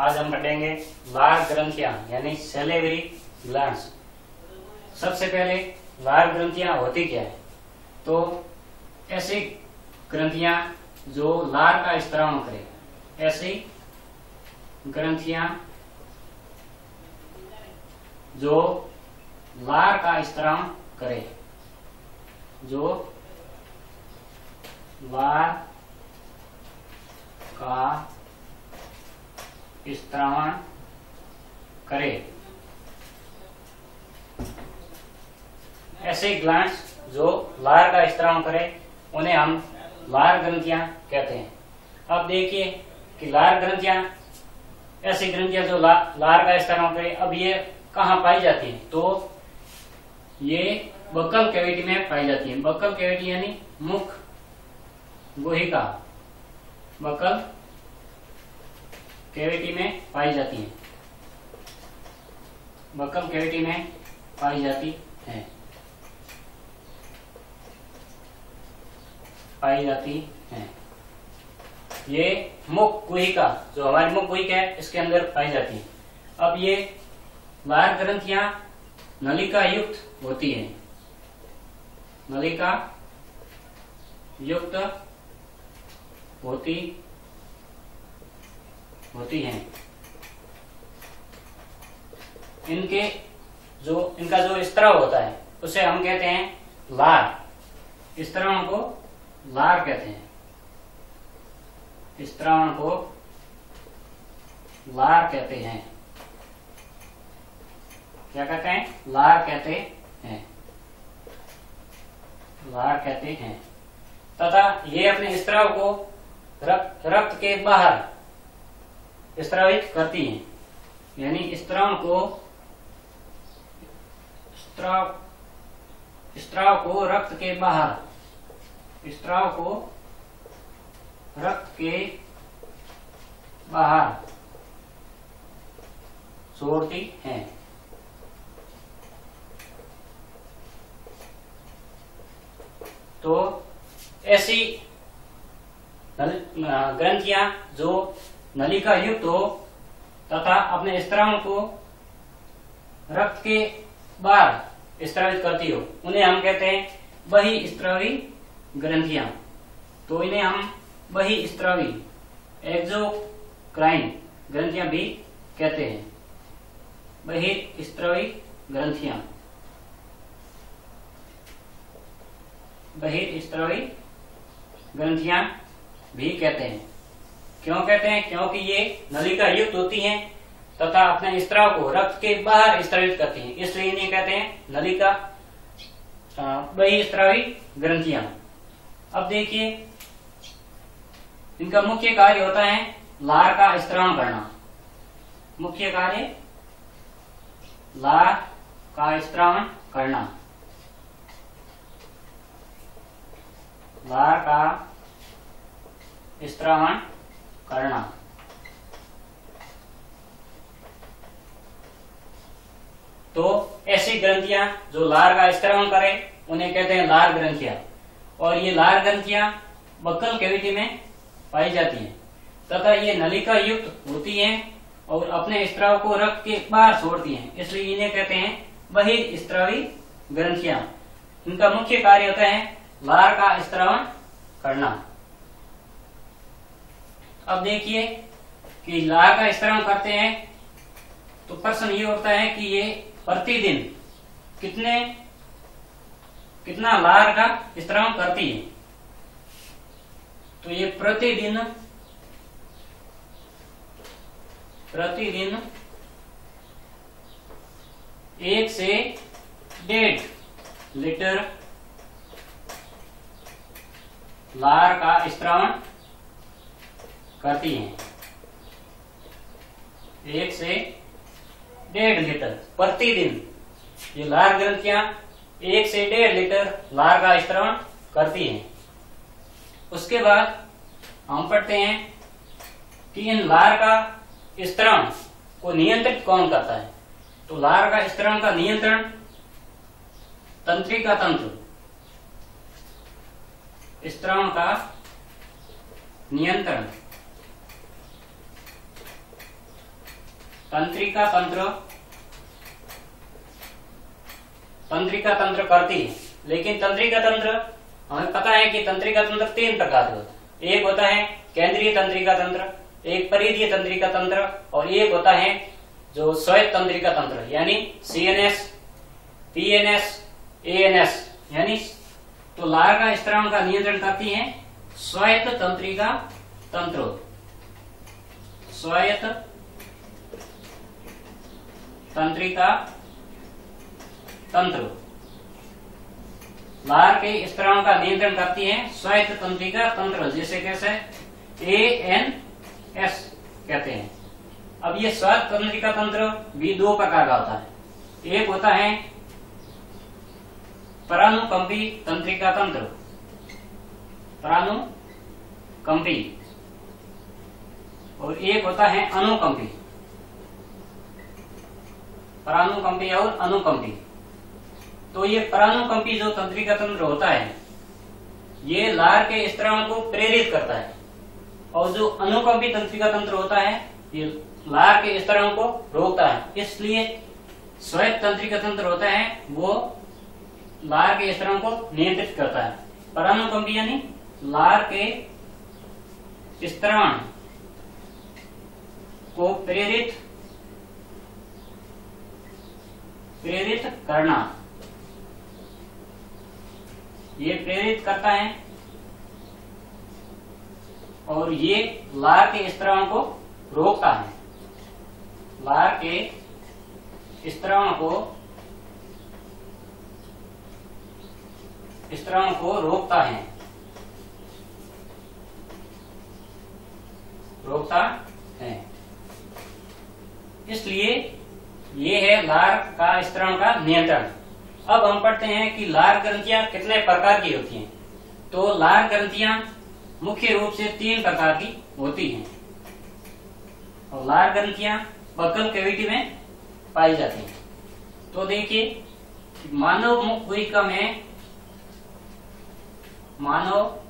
आज हम पढ़ेंगे लार ग्रंथियां यानी सैलिवरी ग्लैंड्स। सबसे पहले लार ग्रंथियां होती क्या है? तो ऐसी ग्रंथियां जो लार का स्त्राव करे, ऐसी ग्रंथियां जो लार का स्त्राव करे, जो लार का स्त्रावण करे, ऐसे ग्लैंड्स जो लार का स्त्रावण करे उन्हें हम लार ग्रंथियां कहते हैं। अब देखिए कि लार ग्रंथियां, ऐसी ग्रंथियां जो लार का स्त्रावण करे, अब ये कहाँ पाई जाती है? तो ये बक्कल कैविटी में पाई जाती है। बक्कल कैविटी यानी मुख गुहिका, बक्कल कैविटी में पाई जाती है, बक्कल कैविटी में पाई जाती है, पाई जाती है। ये मुख गुहिका, जो हमारी मुख गुहिका है, इसके अंदर पाई जाती है। अब ये लार ग्रंथियां नलिका युक्त होती है, नलिका युक्त होती हैं। इनका जो स्त्राव होता है उसे हम कहते हैं लार। स्त्रावण को लार कहते हैं, स्त्रावण को लार कहते हैं। क्या कहते हैं? लार कहते हैं, लार कहते हैं। तथा ये अपने स्त्राव को रक्त के बाहर स्त्रावित करती हैं, यानी स्त्राव को रक्त के बाहर, स्त्राव को रक्त के बाहर छोड़ती हैं। तो ऐसी ग्रंथियां जो नलिका युक्त हो तथा अपने स्त्राव को रक्त के बाहर स्त्रावित करती हो, उन्हें हम कहते हैं बहिस्त्रावी ग्रंथियां। तो इन्हें हम बहिस्त्रावी एक्सोक्राइन ग्रंथियां भी कहते हैं, बहिस्त्रावी ग्रंथियां, बहिस्त्रावी ग्रंथियां भी कहते हैं। क्यों कहते हैं? क्योंकि ये नलिका युक्त होती हैं तथा अपने स्त्राव को रक्त के बाहर स्त्रावित करती हैं, इसलिए इन्हें कहते हैं नलिका बहिस्त्रावी ग्रंथियां। अब देखिए, इनका मुख्य कार्य होता है लार का स्त्रावण करना। मुख्य कार्य लार का स्त्रावण करना, लार का स्त्रावण करना। तो ऐसी ग्रंथियां जो लार का स्त्रावण करे उन्हें कहते हैं लार ग्रंथियां। और ये लार ग्रंथियां बक्कल कैविटी में पाई जाती हैं तथा ये नलिका युक्त होती हैं और अपने स्त्राव को रक्त के बाहर छोड़ती हैं, इसलिए इन्हें कहते हैं बहिस्त्रावी ग्रंथियां। इनका मुख्य कार्य होता है लार का स्त्रावण करना। अब देखिए कि लार का स्त्रावण करते हैं तो प्रश्न ये होता है कि ये प्रतिदिन कितना लार का स्त्रावण करती है? तो ये प्रतिदिन 1 से 1.5 लीटर लार का स्त्रावण करती हैं। 1 से 1.5 लीटर प्रतिदिन ये लार ग्रंथियां 1 से 1.5 लीटर लार का स्त्रावण करती हैं। उसके बाद हम पढ़ते हैं कि इन लार का स्त्रावण को नियंत्रित कौन करता है? तो लार का स्त्रावण का नियंत्रण तंत्रिका तंत्र, स्त्रावण का नियंत्रण तंत्रिका तंत्र करती है। लेकिन तंत्रिका तंत्र हमें पता है कि तंत्रिका तंत्र 3 प्रकार के होते हैं। एक होता है केंद्रीय तंत्रिका तंत्र, एक परिधीय तंत्रिका तंत्र, और एक होता है जो स्वायत्त तंत्रिका तंत्र यानी CNS, PNS, ANS यानी। तो लार का स्त्राव का नियंत्रण करती है स्वायत्त तंत्रिका तंत्र, स्वायत्त तंत्रिका तंत्र। लार के स्त्राव का नियंत्रण करती है स्वायत्त तंत्रिका तंत्र, जिसे कैसे ANS कहते हैं। अब ये स्वायत्त तंत्रिका तंत्र भी 2 प्रकार का होता है। एक होता है परानुकंपी तंत्रिका तंत्र, परानुकंपी, और एक होता है अनुकंपी, परानुकंपी और अनुकंपी। तो ये परानुकंपी जो तंत्रिका तंत्र होता है ये लार के स्त्राव को प्रेरित करता है, और जो अनुकंपी तंत्रिका तंत्र होता है ये लार के स्त्राव को रोकता है। इसलिए स्वायत्त तंत्रिका तंत्र होता है वो लार के स्त्राव को नियंत्रित करता है। परानुकंपी यानी लार के स्त्राव को प्रेरित करना, ये प्रेरित करता है और ये लार के स्त्राव को रोकता है। लार के स्त्राव को रोकता है, इसलिए ये है लार का स्त्राव का नियंत्रण। अब हम पढ़ते हैं कि लार ग्रंथियां कितने प्रकार की होती हैं। तो लार ग्रंथियां मुख्य रूप से 3 प्रकार की होती हैं, और लार ग्रंथियां बक्कल कैविटी में पाई जाती हैं। तो देखिए, मानव मुख गुहिका में, मानव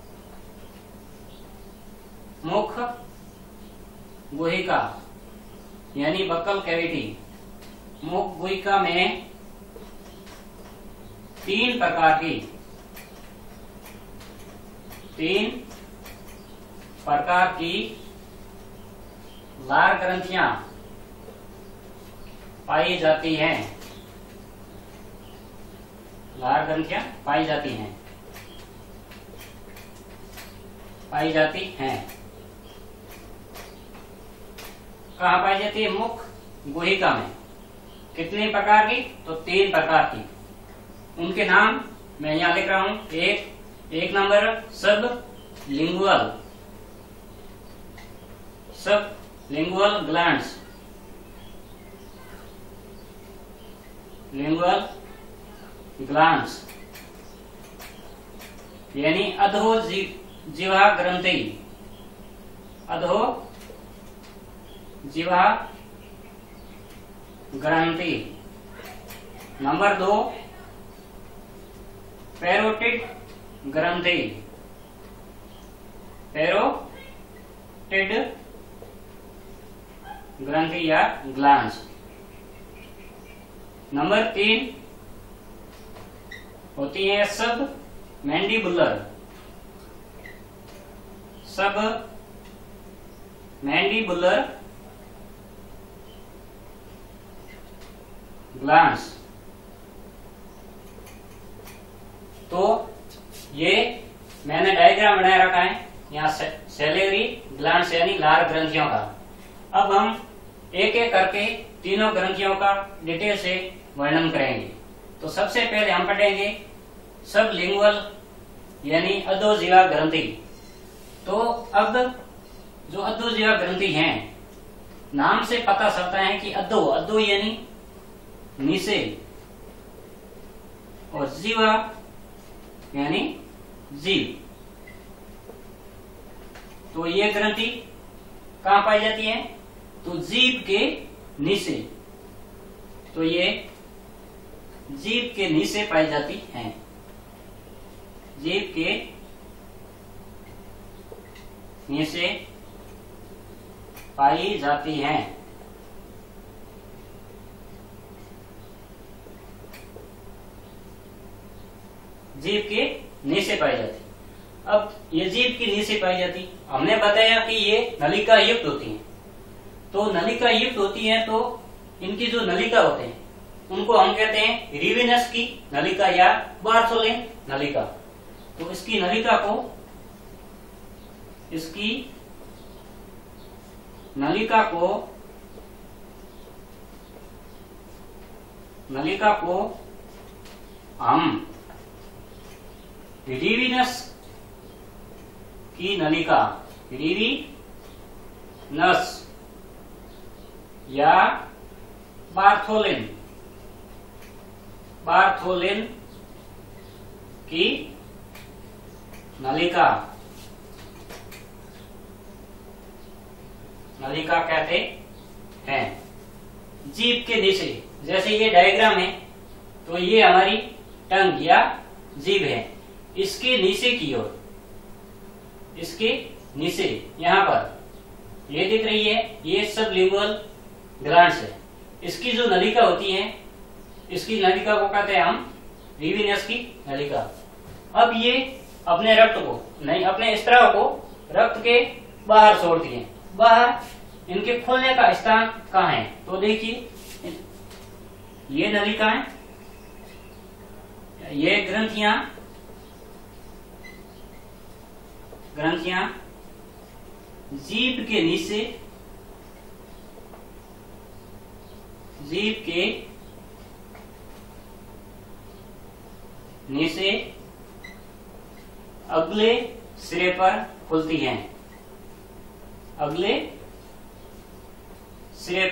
मुख गुहिका यानी बक्कल कैविटी, मुख गुहिका में 3 प्रकार की लार ग्रंथियां पाई जाती हैं। लार ग्रंथियां पाई जाती हैं। कहाँ पाई जाती है? मुख गुहिका में। कितने प्रकार की? तो 3 प्रकार की। उनके नाम मैं यहाँ लिख रहा हूं। एक नंबर सब लिंगुअल ग्लैंड्स, यानी अधोजिह्वा ग्रंथि, अधोजिह्वा ग्रंथि। नंबर 2 पैरोटिड ग्रंथि, पैरोटिड ग्रंथि या ग्लैंड्स। नंबर 3 होती है सब मैंडिबुलर ग्लैंड्स। तो ये मैंने डायग्राम बनाया रखा है यहाँ सैलिवरी ग्लैंड्स यानी लार ग्रंथियों का। अब हम एक एक करके तीनों ग्रंथियों का डिटेल से वर्णन करेंगे। तो सबसे पहले हम पढ़ेंगे सब लिंगुअल यानी अधोजिह्वा ग्रंथि। तो अब जो अधोजिह्वा ग्रंथि हैं, नाम से पता चलता है कि अधो यानी नीचे और जिह्वा यानी जीभ। तो ये ग्रंथि कहाँ पाई जाती है? तो जीभ के नीचे। तो ये जीभ के नीचे पाई जाती हैं। जीभ के नीचे पाई जाती हैं। जीभ के नीचे पाई जाती। अब ये जीभ के नीचे पाई जाती, हमने बताया कि ये नलिका युक्त होती हैं। तो नलिका युक्त होती हैं तो इनकी जो नलिका होते हैं उनको हम कहते हैं रिवेनस की नलिका या बार्थोलिन नलिका। तो इसकी नलिका को हम रिवेनस की नलिका, रिवेनस या बार्थोलिन की नलिका कहते हैं। जीभ के नीचे, जैसे ये डायग्राम है तो ये हमारी टंग या जीभ है, इसके नीचे की ओर, इसके नीचे यहाँ पर ये दिख रही है, ये सबलिंगुअल ग्लैंड्स है। इसकी जो नलिका होती है, इसकी नलिका को कहते हैं हम रिवेनस की नलिका। अब ये अपने रक्त को नहीं, अपने स्त्राव को रक्त के बाहर छोड़ती है। बाहर इनके खुलने का स्थान कहाँ है? तो देखिए ये नलिका है, ये ग्रंथियां जीभ के नीचे, जीभ के नीचे अगले सिरे पर खुलती हैं, अगले सिरे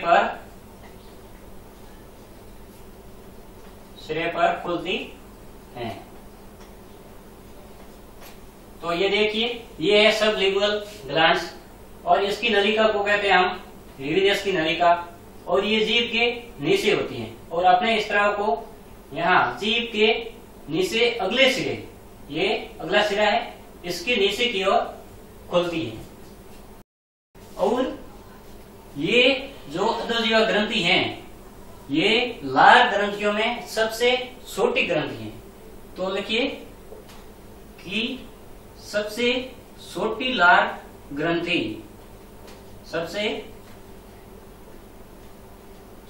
पर खुलती हैं। तो ये देखिए, ये है सबलिंगुअल ग्लैंड्स और इसकी नलिका को कहते हैं हम रिवेनस की नलिका। और ये जीभ के नीचे होती हैं और अपने स्त्राव को यहाँ जीभ के नीचे अगले सिरे, ये अगला सिरा है, इसके नीचे की ओर खुलती है। और ये जो अधोजीवा ग्रंथि हैं, ये लार ग्रंथियों में सबसे छोटी ग्रंथि है। तो लिखिए कि सबसे छोटी लार ग्रंथि, सबसे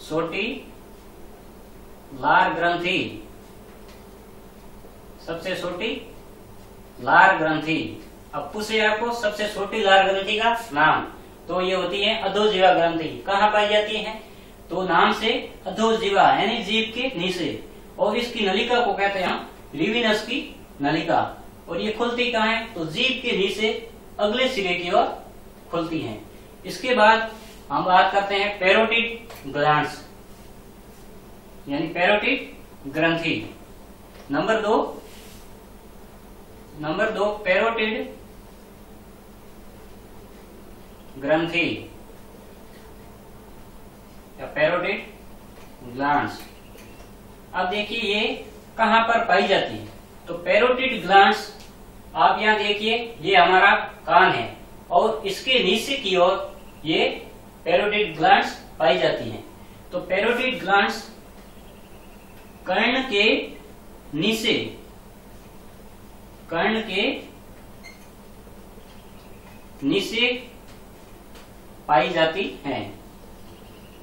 छोटी लार ग्रंथि, सबसे छोटी लार ग्रंथि। अब पूछे आपको सबसे छोटी लार ग्रंथि का नाम, तो ये होती है अधोजीवा ग्रंथि। कहाँ पाई जाती है? तो नाम से अधोजीवा यानी जीभ के नीचे, और इसकी नलिका को कहते हैं हम रिवेनस की नलिका। और ये खुलती कहाँ है? तो जीभ के नीचे अगले सिरे की ओर खुलती हैं। इसके बाद हम बात करते हैं पैरोटिड ग्लैंड्स यानी पैरोटिड ग्रंथि। नंबर दो पैरोटिड ग्रंथि या पैरोटिड ग्लैंड्स। अब देखिए ये कहां पर पाई जाती है? तो पैरोटिड ग्लैंड्स, आप यहां देखिए, ये हमारा कान है और इसके नीचे की ओर ये पैरोटिड ग्लैंड्स पाई जाती हैं। तो पैरोटिड ग्लैंड्स कर्ण के नीचे, कर्ण के नीचे पाई जाती हैं।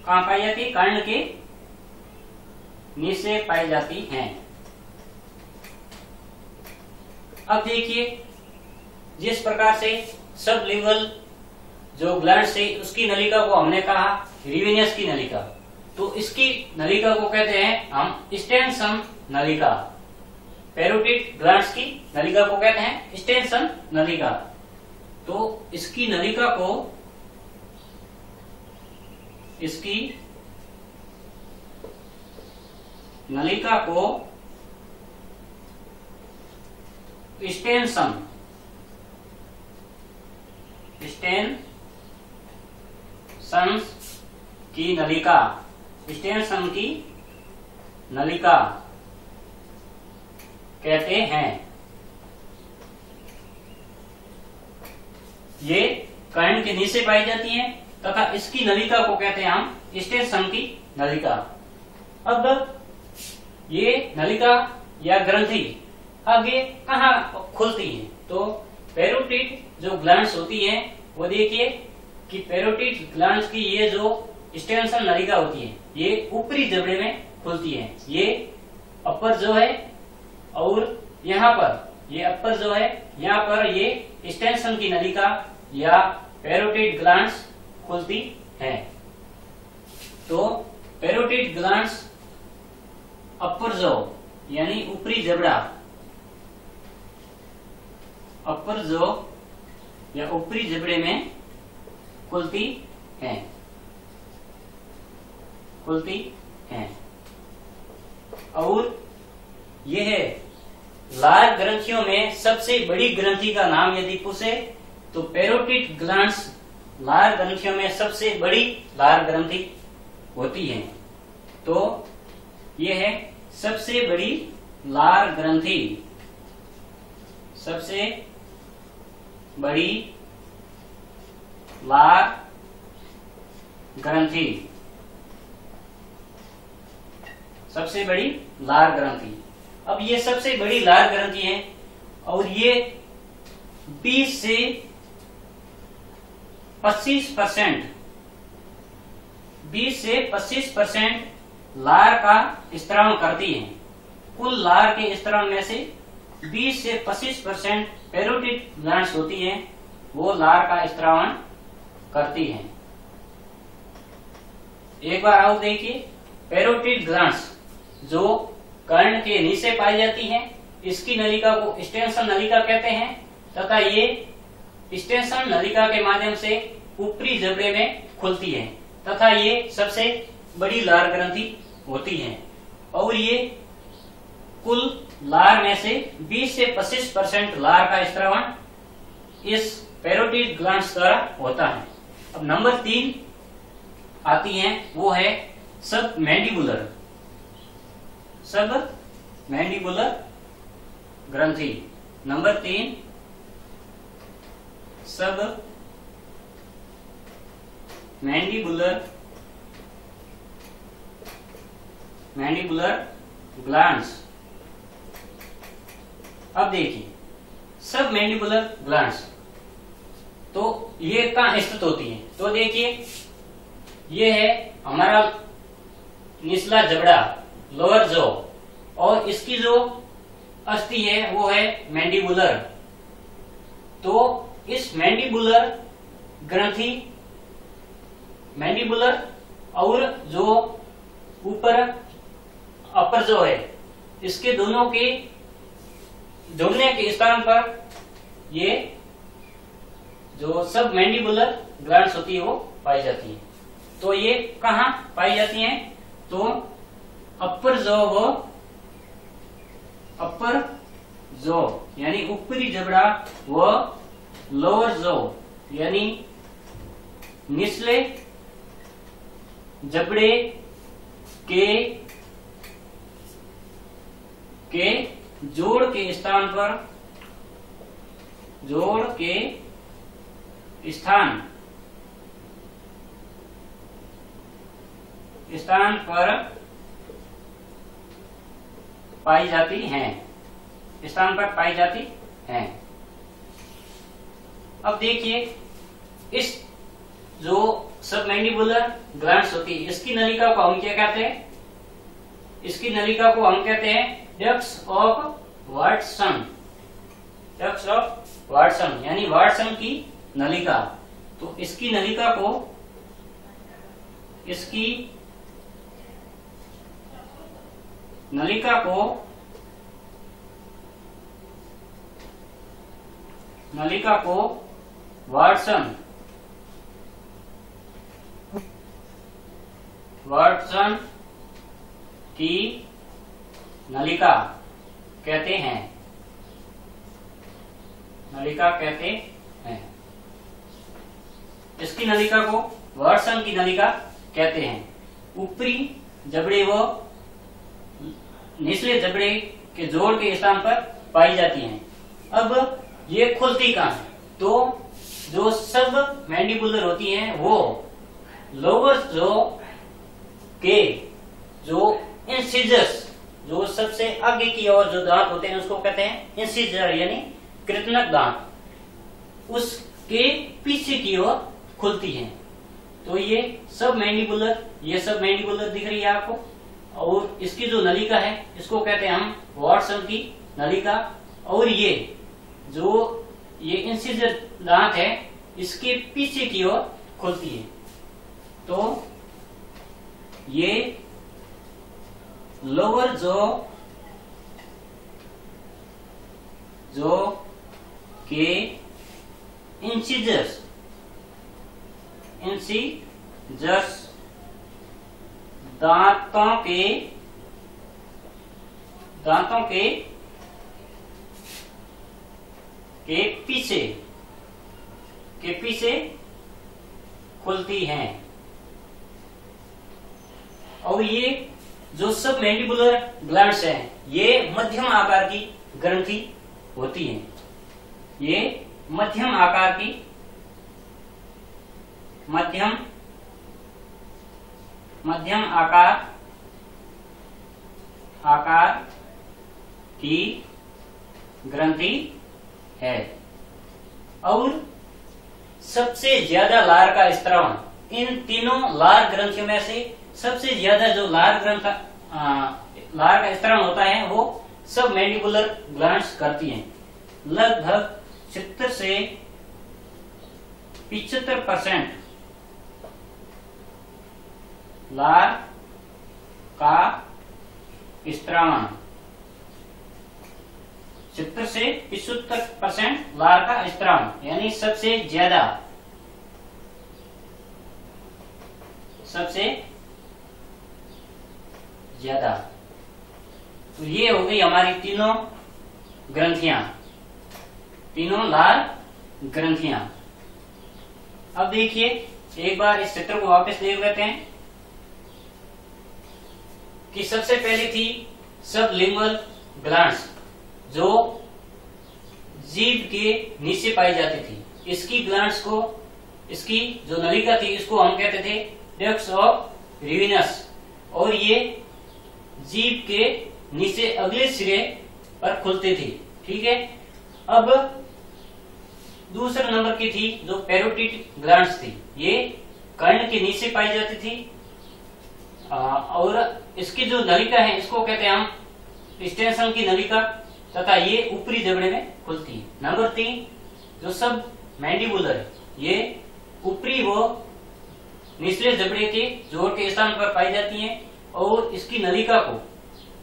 कहां पाई जाती है? कर्ण के नीचे पाई जाती हैं। अब देखिए, जिस प्रकार से सबलिंगुअल जो ग्लैंड से उसकी नलिका को हमने कहा रिवेनस की नलिका, तो इसकी नलिका को कहते हैं हम स्टेनसन नलिका। पैरोटिड ग्लैंड्स की नलिका को कहते हैं स्टेनसन नलिका। तो इसकी नलिका को, इसकी नलिका को स्टेनसन की नलिका, स्टेनसन की नलिका कहते हैं। ये कर्ण के नीचे पाई जाती हैं तथा इसकी नलिका को कहते हैं हम स्टेनसन की नलिका। अब ये नलिका या ग्रंथि आगे कहाँ खुलती हैं? तो पैरोटिड जो ग्लैंड्स होती हैं वो देखिए कि पैरोटिड ग्लैंड्स की ये जो स्टेंसल नलिका होती है ये ऊपरी जबड़े में खुलती है। ये अपर जो है और यहाँ पर ये अपर जो है यहाँ पर ये स्टेंसल की नलिका या पैरोटिड ग्लैंड्स खुलती है। तो पैरोटिड ग्लैंड्स अपर जो यानी ऊपरी जबड़ा, अपर जो या ऊपरी जबड़े में खुलती है, खुलती है। और यह है लार ग्रंथियों में सबसे बड़ी ग्रंथि का नाम यदि पूछे तो पैरोटिड ग्लैंड्स लार ग्रंथियों में सबसे बड़ी लार ग्रंथि होती है। तो यह है सबसे बड़ी लार ग्रंथि, सबसे बड़ी लार ग्रंथि, सबसे बड़ी लार ग्रंथि। अब ये सबसे बड़ी लार ग्रंथि है और ये 20 से 25%, 20 से 25% लार का स्त्राव करती है। कुल लार के स्त्राव में से 20 से 25% पैरोटिड ग्लैंड्स होती हैं, वो लार का स्त्रावण करती हैं। एक बार आओ देखिए, पैरोटिड ग्लैंड्स जो कर्ण के नीचे पाई जाती हैं, इसकी नलिका को स्टेंसल नलिका कहते हैं तथा ये स्टेंसल नलिका के माध्यम से ऊपरी जबड़े में खुलती है तथा ये सबसे बड़ी लार ग्रंथि होती है। और ये कुल लार में से 20 से 25% लार का स्त्रावण इस पैरोटिड ग्लैंड्स द्वारा होता है। अब नंबर 3 आती है, वो है सब मैंडिबुलर, सब मैंडिबुलर ग्रंथि। नंबर 3 सब मैंडिबुलर ग्लैंड्स। अब देखिए सब मैंडिबुलर ग्लैंड्स तो ये कहाँ स्थित होती है? तो देखिए ये है हमारा निचला जबड़ा, लोअर जॉ, और इसकी जो अस्थि है वो है मैंडिबुलर। तो इस मैंडिबुलर ग्रंथि, मैंडिबुलर और जो ऊपर अपर जो है, इसके दोनों के जुड़ने के स्थान पर ये जो सब मैंडिबुलर ग्लैंड्स होती है वो पाई जाती है। तो ये कहाँ पाई जाती हैं? तो अपर जॉ व अपर जॉ यानी ऊपरी जबड़ा व लोअर जॉ यानी निचले जबड़े के जोड़ के स्थान पर, जोड़ के स्थान पर पाई जाती हैं, स्थान पर पाई जाती हैं। अब देखिए इस जो सब मैंडिबुलर ग्लैंड्स होती है, इसकी नलिका को हम क्या कहते हैं? इसकी नलिका को हम कहते हैं ducts of Watson, ducts of Watson यानी वाटसन की नलिका। तो इसकी नलिका को, इसकी नलिका को वाटसन की नलिका कहते हैं, नलिका कहते हैं। इसकी नलिका को वाटसन की नलिका कहते हैं। ऊपरी जबड़े व निचले जबड़े के जोड़ के स्थान पर पाई जाती हैं। अब ये खुलती कहाँ है? तो जो सब मैंडिबुलर होती हैं वो लोअर जॉ के जो इंसिजर्स जो सबसे आगे की ओर जो दांत होते हैं उसको कहते हैं इंसिजर यानी कृतनक दांत, उसके पीछे की ओर खुलती हैं। तो ये सब मैंडिबुलर दिख रही है आपको। और इसकी जो नलिका है इसको कहते हैं हम वाटसन की नलिका। और ये इंसिजर दांत है इसके पीछे की ओर खुलती है। तो ये लोअर जॉ के इंसिजर्स दांतों के पीछे खुलती हैं। और ये जो सब मैंडिबुलर ग्लैंड्स हैं ये मध्यम आकार की ग्रंथि होती हैं। ये मध्यम आकार की ग्रंथि है। और सबसे ज्यादा लार का स्त्राव इन तीनों लार ग्रंथियों में से सबसे ज्यादा जो लार का स्त्राव होता है वो सब मैंडिबुलर ग्लैंड्स करती हैं। लगभग 70 से 75% लार का स्त्रावण 70 से 75% लार का स्त्रावण यानी सबसे ज्यादा तो ये हो गई हमारी तीनों ग्रंथियां, तीनों लार ग्रंथियां। अब देखिए एक बार इस चित्र को वापस देख लेते हैं कि सबसे पहले थी सबलिंगुअल ग्लैंड्स जो जीभ के नीचे पाई जाती थी। इसकी ग्लैंड्स को, इसकी जो नलिका थी इसको हम कहते थे डक्ट्स ऑफ रिविनस। और ये जीभ के नीचे अगले सिरे पर खुलती थी। ठीक है। अब दूसरे नंबर की थी जो पैरोटिड ग्लैंड्स थी, ये कर्ण के नीचे पाई जाती थी। और इसकी जो नलिका है इसको कहते हैं हम स्टेनसन की नलिका तथा ये ऊपरी जबड़े में खुलती है। नंबर 3 जो सब मैंडिबुलर है ये ऊपरी व निचले जबड़े के जोड़ के स्थान पर पाई जाती हैं। और इसकी नलिका को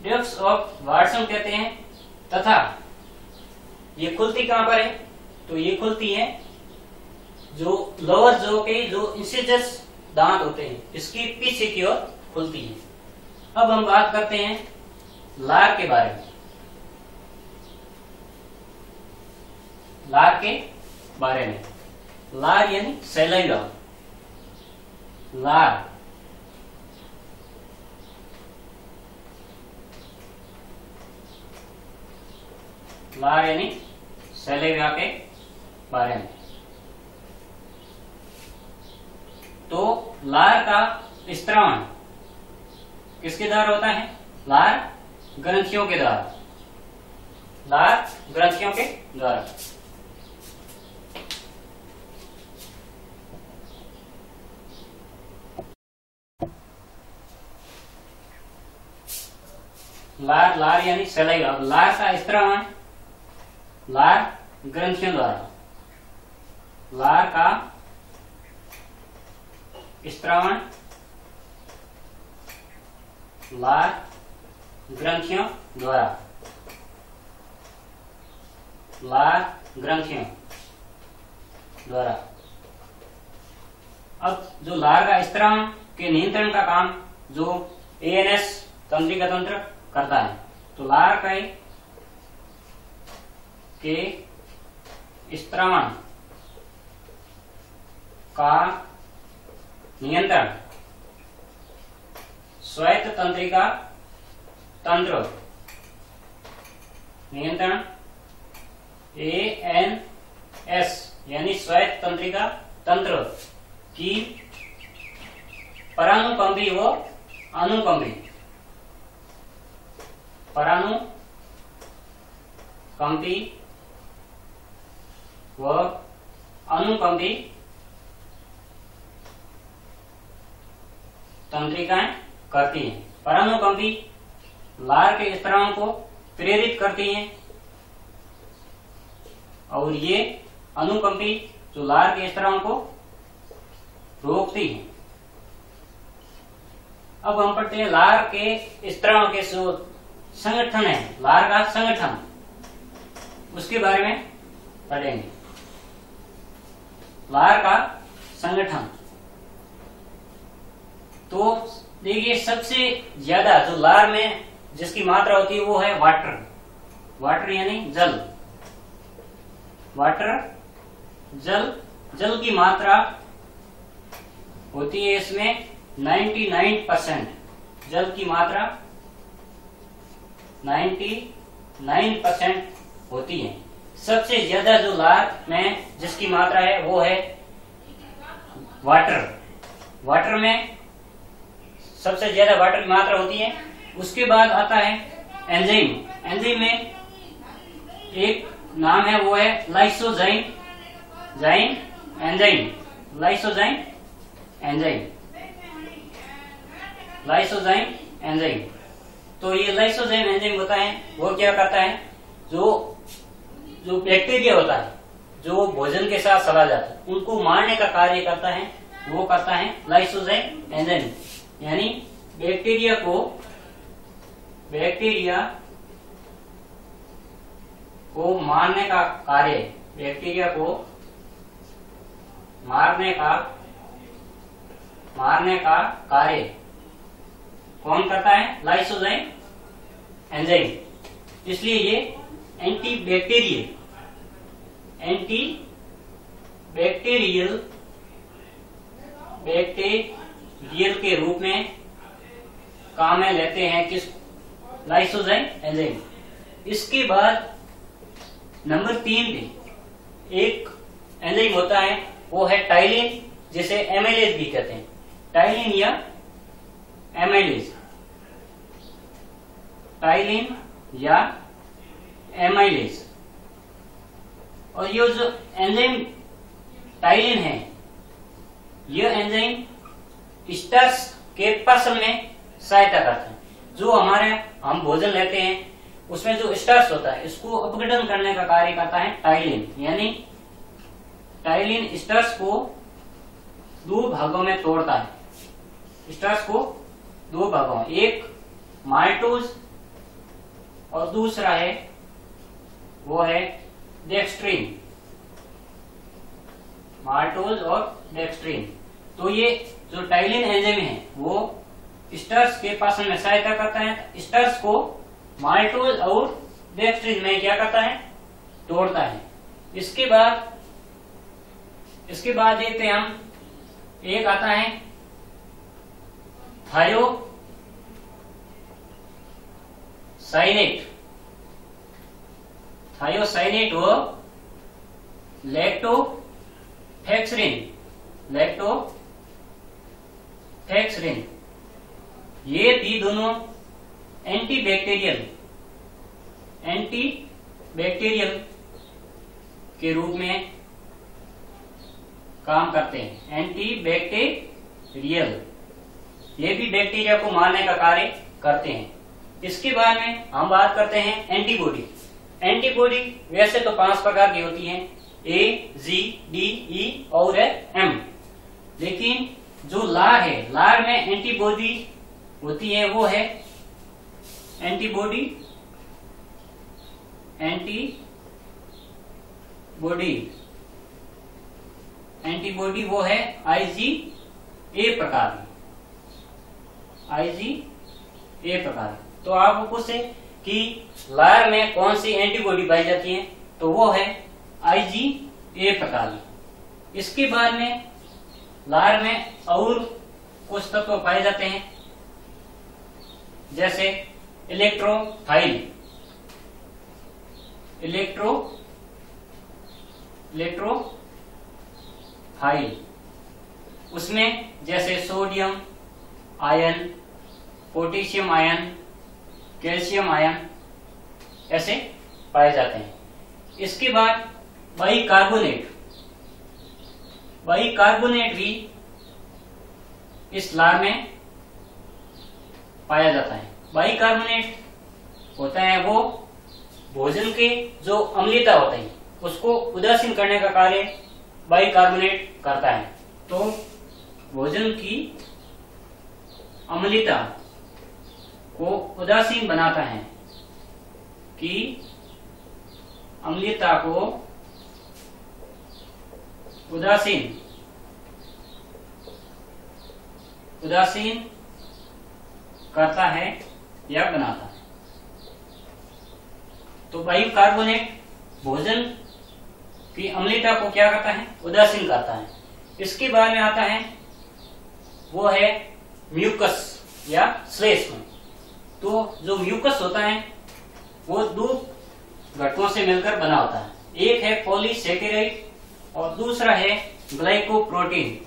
डक्ट्स ऑफ वाटसन कहते हैं तथा ये खुलती कहां पर है तो ये खुलती है जो लोअर जॉ के जो इंसिजर्स दांत होते हैं इसकी पीछे की ओर खुलती है। अब हम बात करते हैं लार के बारे में। लार यानी सैलाइवा। लार यानी सैलाइवा के बारे में। तो लार का स्त्रावण किसके द्वारा होता है? लार ग्रंथियों के द्वारा। लार यानी सलाइवा। लार का स्त्रावण लार ग्रंथियों द्वारा। लार का स्त्रावण लार ग्रंथियों द्वारा। अब जो लार का स्त्रावण के नियंत्रण का काम जो एएनएस तंत्रिका तंत्र करता है। तो लार के स्त्रावण का नियंत्रण स्वायत्त तंत्रिका तंत्र नियंत्रण एएनएस यानी स्वायत्त तंत्रिका तंत्र की परानुकंपी व अनुकंपी परानुकंपी व अनुकंपी तंत्रिकाएं करती हैं। परानुकंपी लार के स्त्रावों को प्रेरित करती हैं और ये अनुकंपी जो लार के स्त्रावों को रोकती हैं। अब हम पढ़ते हैं लार के स्त्रावों के जो संगठन है, लार का संगठन, उसके बारे में पढ़ेंगे। लार का संगठन, तो देखिए सबसे ज्यादा जो लार में जिसकी मात्रा होती है वो है वाटर। वाटर यानी जल। वाटर जल, जल की मात्रा होती है इसमें 99%। जल की मात्रा 99% होती है। सबसे ज्यादा जो लार में जिसकी मात्रा है वो है वाटर। वाटर में सबसे ज्यादा वाटर की मात्रा होती है। उसके बाद आता है एंजाइम। एंजाइम में एक नाम है वो है lysozyme enzyme. Lysozyme enzyme, lysozyme enzyme. तो ये लाइसोजाइम एंजाइम होता है वो क्या करता है, जो बैक्टीरिया होता है जो भोजन के साथ चला जाता है उनको मारने का कार्य करता है, वो करता है लाइसोजाइम एंजाइम। यानी बैक्टीरिया को मारने का कार्य, बैक्टीरिया को मारने का कार्य कौन करता है, लाइसोजाइम एंजाइम। इसलिए ये बैक्टीरियल के रूप में काम में लेते हैं किस, लाइसोजाइम एंजाइम। इसके बाद नंबर 3 पे एक एंजाइम होता है वो है टाइलिन, जिसे एमाइलेज भी कहते हैं। टाइलिन या एमाइलेज, टाइलिन या एमाइलेज। और ये जो एंजाइम टाइलिन है, यह एंजाइम स्टार्च के पाचन में सहायता करता है। जो हम भोजन लेते हैं उसमें जो स्टार्च होता है इसको अपघटन करने का कार्य करता है टाइलिन। यानी टाइलिन स्टार्च को 2 भागों में तोड़ता है। स्टार्च को 2 भागों में, एक माल्टोज और दूसरा है वो है डेक्स्ट्रीन। माल्टोज और डेक्स्ट्रीन। तो ये जो टाइलिन एंजाइम है वो स्टार्च के पाचन में सहायता करता है। स्टार्च को माल्टोज और डेक्स्ट्रीन में क्या करता है, तोड़ता है। इसके बाद देखते हैं हम, एक आता है थायोसाइनेट व लैक्टोफेक्सरिन। ये भी दोनों एंटीबैक्टीरियल के रूप में काम करते हैं। एंटीबैक्टीरियल, ये भी बैक्टीरिया को मारने का कार्य करते हैं। इसके बाद में हम बात करते हैं एंटीबॉडी। एंटीबॉडी वैसे तो 5 प्रकार की होती हैं, A, G, D, E और M। लेकिन जो लार है, लार में एंटीबॉडी होती है वो है एंटीबॉडी वो है IgA प्रकार। IgA प्रकार। तो आप पूछे कि लार में कौन सी एंटीबॉडी पाई जाती है, तो वो है IgA प्रकार। इसके बाद में लार में और कुछ तत्व पाए जाते हैं, जैसे इलेक्ट्रोफाइल। उसमें जैसे sodium ion, potassium ion, calcium ion ऐसे पाए जाते हैं। इसके बाद बाइकार्बोनेट भी इस लार में पाया जाता है। बाइकार्बोनेट होता है वो भोजन के जो अम्लता होता है उसको उदासीन करने का कार्य बाइकार्बोनेट करता है। तो भोजन की अम्लता को उदासीन बनाता है, कि अम्लता को उदासीन करता है या बनाता है। तो बाइकार्बोनेट भोजन की अम्लता को क्या करता है, उदासीन करता है। इसके बाद में आता है वो है म्यूकस या श्लेष्म। तो जो म्यूकस होता है वो दो घटकों से मिलकर बना होता है। एक है पॉलीसेकेराइड और दूसरा है ग्लाइकोप्रोटीन।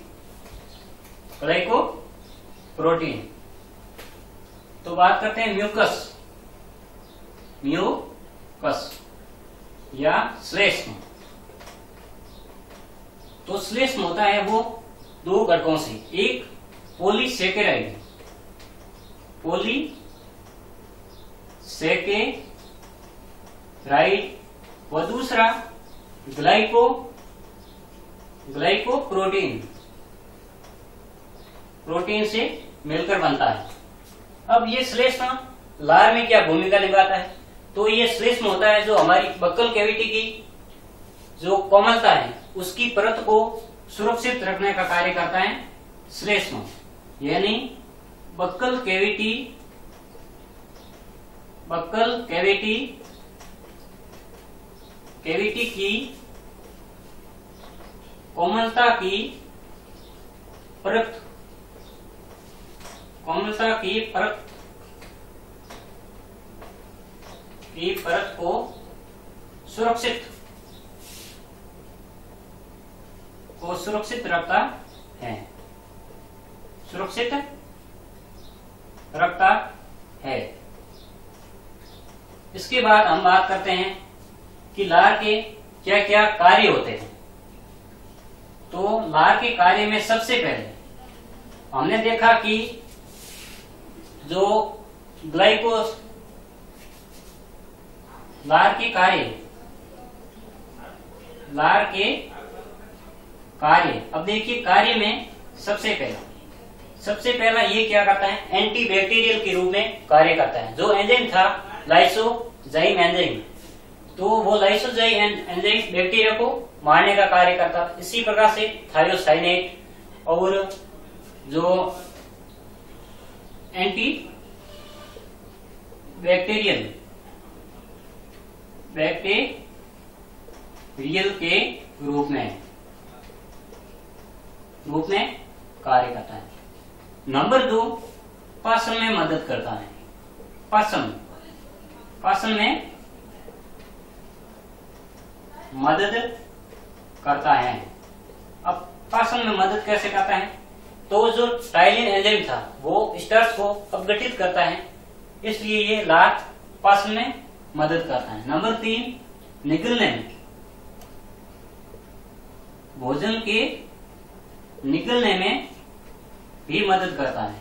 तो बात करते हैं म्यूकस या श्लेष्म। तो श्लेष्म होता है वो दो घटकों से, एक पॉलीसेकेराइड व दूसरा प्रोटीन से मिलकर बनता है। अब ये श्लेष्म लार में क्या भूमिका निभाता है, तो ये श्लेष्म होता है जो हमारी बक्कल कैविटी की जो कोमलता है उसकी परत को सुरक्षित रखने का कार्य करता है श्लेष्म। यानी बक्कल कैविटी की कोमलता की परत को सुरक्षित रखता है। इसके बाद हम बात करते हैं कि लार के क्या क्या कार्य होते हैं। तो लार के कार्य में सबसे पहले हमने देखा कि जो लार के कार्य अब देखिए, कार्य में सबसे पहला ये क्या करता है, एंटीबैक्टीरियल के रूप में कार्य करता है। जो एंजाइम था लाइसोजाइम एंजाइम, तो वो लाइसोजाइम एंजाइम बैक्टीरिया को मारने का कार्य करता है। इसी प्रकार से थायोसाइनेट और जो एंटी बैक्टीरियल के रूप में कार्य करता है। नंबर 2, पाचन में मदद करता है। पाचन में मदद करता है। अब पाचन में मदद कैसे करता है, तो जो टाइलिन एंजाइम था वो स्टार्च को अपघटित करता है, इसलिए ये लार पाचन में मदद करता है। नंबर 3, निगलने में, भोजन के निगलने में भी मदद करता है।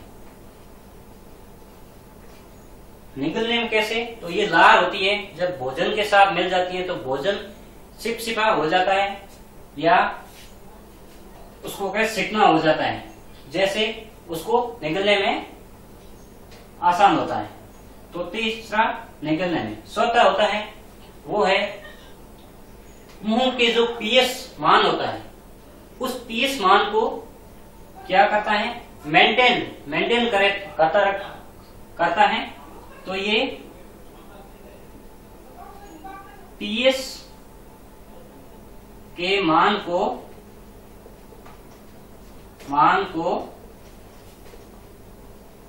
निगलने में कैसे, तो ये लार होती है जब भोजन के साथ मिल जाती है तो भोजन चिपचिपा हो जाता है या उसको क्या सिकना हो जाता है, जैसे उसको निगलने में आसान होता है। तो तीसरा निगलने में स्वतः होता है वो है मुंह के जो पीएच मान होता है उस पीएच मान को क्या करता है, मेंटेन करता है। तो ये पीएच के मान को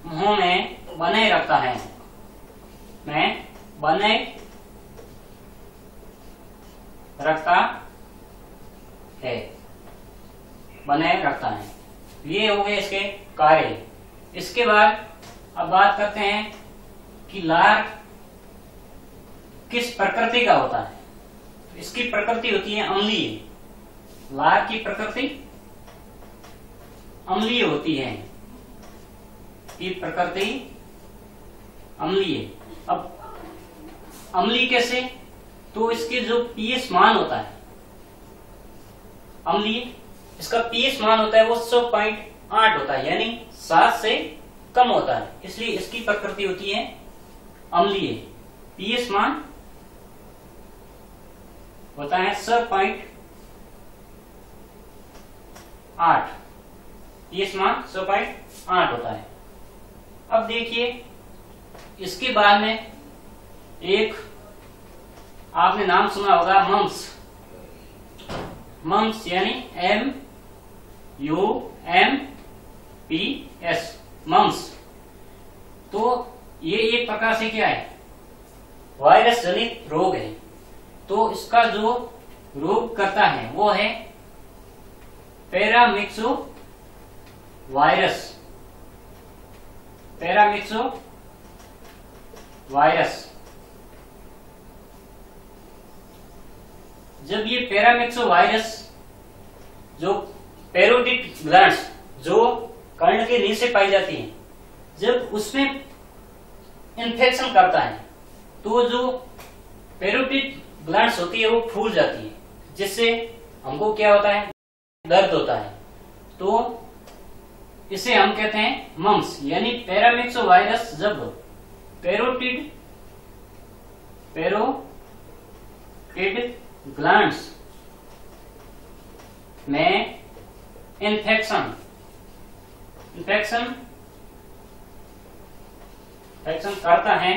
मुंह में बनाए रखता है, बनाए रखता है। ये हो गए इसके कार्य। इसके बाद अब बात करते हैं कि लार किस प्रकृति का होता है? इसकी प्रकृति होती है अम्लीय। लार की प्रकृति अम्लीय होती है, की प्रकृति अम्लीय। अब अम्लीय कैसे? तो इसके जो पीएच मान होता है अम्लीय, इसका पीएच मान होता है वो 100.8 होता है, यानी 7 से कम होता है, इसलिए इसकी प्रकृति होती है अम्लीय। पीएच मान होता है 100.8, पीएच मान 100.8 होता है। अब देखिए इसके बाद में एक आपने नाम सुना होगा मम्स। मम्स यानी MUMPS, मम्स। तो ये एक प्रकार से क्या है? वायरस जनित रोग है। तो इसका जो रोग करता है वो है पैरामिक्सो वायरस। Paramyxo virus. जब ये पैरामिक्सो वायरस जो पैरोटिड ग्लैंड्स जो कर्ण के नीचे पाई जाती हैं, जब उसमें इन्फेक्शन करता है तो जो पैरोटिड ग्लैंड्स होती है वो फूल जाती है, जिससे हमको क्या होता है? दर्द होता है। तो इसे हम कहते हैं मम्स। यानी पैरामिक्सो वायरस जब पैरोटिड ग्लैंड्स में इन्फेक्शन करता है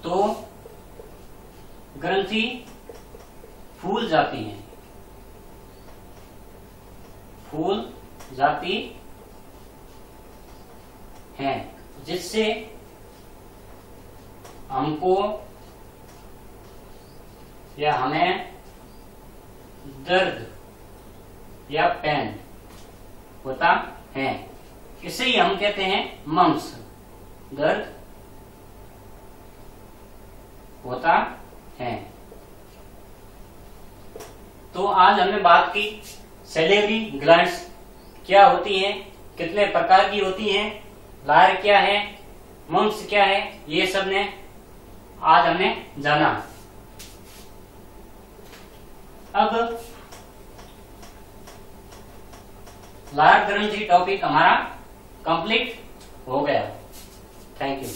तो ग्रंथि फूल जाती है, जिससे हमको या हमें दर्द या पेन होता है। इसे ही हम कहते हैं मम्स। दर्द होता है। तो आज हमने बात की सैलिवरी ग्लैंड्स क्या होती हैं, कितने प्रकार की होती हैं, लार क्या है, मम्स क्या है, ये सब ने आज हमने जाना। अब लार ग्रंथि टॉपिक हमारा कंप्लीट हो गया। Thank you.